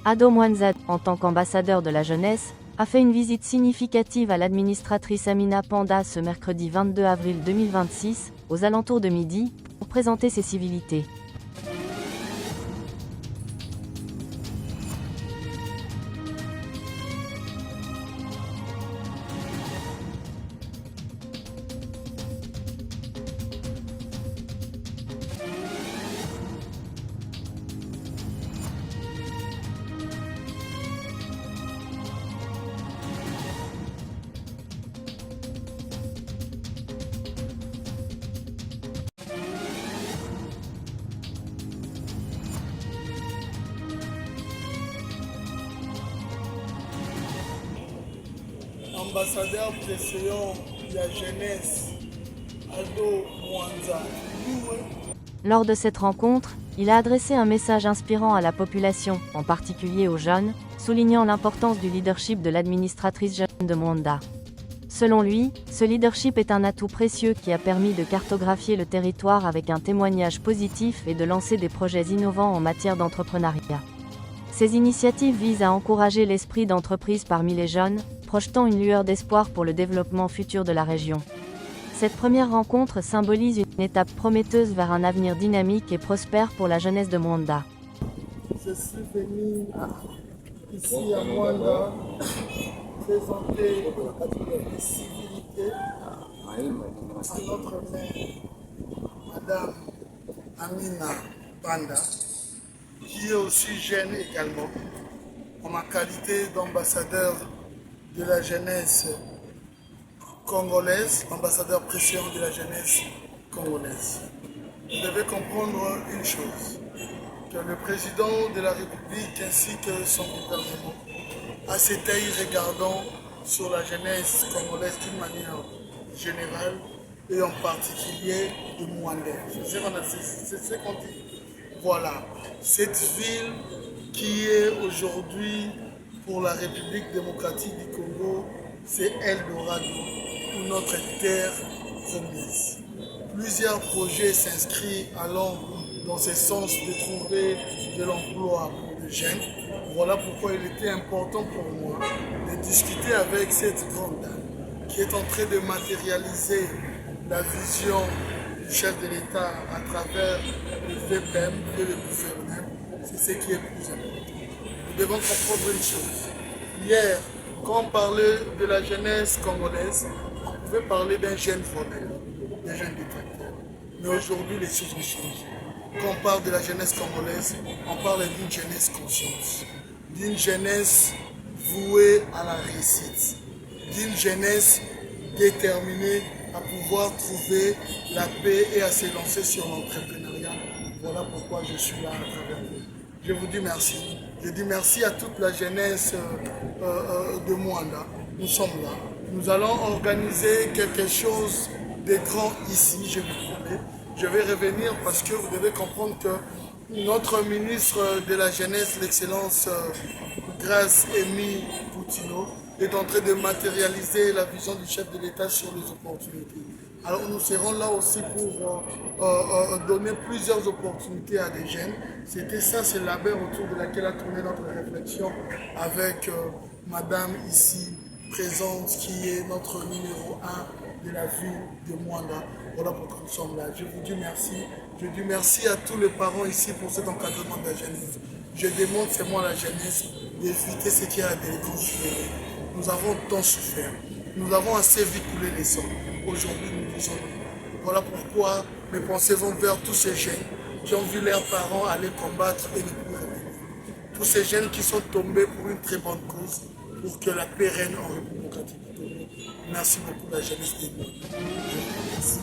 Ado Mwanza, en tant qu'ambassadeur de la jeunesse, a fait une visite significative à l'administratrice Amina Panda ce mercredi 22 avril 2026, aux alentours de midi, pour présenter ses civilités. Ambassadeur précédent de la jeunesse, Ado Mwanza. Lors de cette rencontre, il a adressé un message inspirant à la population, en particulier aux jeunes, soulignant l'importance du leadership de l'administratrice jeune de Mwanda. Selon lui, ce leadership est un atout précieux qui a permis de cartographier le territoire avec un témoignage positif et de lancer des projets innovants en matière d'entrepreneuriat. Ces initiatives visent à encourager l'esprit d'entreprise parmi les jeunes, projetant une lueur d'espoir pour le développement futur de la région. Cette première rencontre symbolise une étape prometteuse vers un avenir dynamique et prospère pour la jeunesse de Mwanda. Je suis venu ici à Mwanda présenter les civilités à notre mère, Madame Amina Panda, qui est aussi jeune également, en ma qualité d'ambassadeur de la jeunesse congolaise, ambassadeur précédent de la jeunesse congolaise. Vous devez comprendre une chose, que le président de la République ainsi que son gouvernement a cet œil regardant sur la jeunesse congolaise d'une manière générale et en particulier de Mwanda. C'est ce qu'on dit. Voilà, cette ville qui est aujourd'hui pour la République démocratique du Congo, c'est Eldorado, ou notre terre promise. Plusieurs projets s'inscrivent allant dans ce sens de trouver de l'emploi pour les jeunes. Voilà pourquoi il était important pour moi de discuter avec cette grande dame qui est en train de matérialiser la vision du chef de l'État à travers le VPM et le gouvernement. C'est ce qui est plus important. Nous devons comprendre une chose. Hier, quand on parlait de la jeunesse congolaise, on pouvait parler d'un jeune voleur, d'un jeune détracteur. Mais aujourd'hui, les choses ont changé. Quand on parle de la jeunesse congolaise, on parle d'une jeunesse consciente, d'une jeunesse vouée à la réussite, d'une jeunesse déterminée à pouvoir trouver la paix et à se lancer sur l'entrepreneuriat. Voilà pourquoi je suis là à travers vous. Je vous dis merci. Je dis merci à toute la jeunesse de Mwanda. Nous sommes là. Nous allons organiser quelque chose de grand ici, je vous promets. Je vais revenir parce que vous devez comprendre que notre ministre de la Jeunesse, l'excellence Grace Amy Poutino, est en train de matérialiser la vision du chef de l'État sur les opportunités. Alors nous serons là aussi pour donner plusieurs opportunités à des jeunes. C'était ça, c'est la baie autour de laquelle a tourné notre réflexion avec madame ici présente qui est notre numéro 1 de la ville de Mwanda. Voilà pourquoi nous sommes là. Je vous dis merci. Je dis merci à tous les parents ici pour cet encadrement de la jeunesse. Je demande seulement à la jeunesse d'éviter ce qui a de réconcilier. Nous avons tant souffert. Nous avons assez véhiculé les sangs. Aujourd'hui, nous disons non. Voilà pourquoi mes pensées vont vers tous ces jeunes qui ont vu leurs parents aller combattre et ne pouvaient revenir. Tous ces jeunes qui sont tombés pour une très bonne cause, pour que la paix règne en République démocratique du Congo. Merci beaucoup la jeunesse des Congo. Je vous remercie.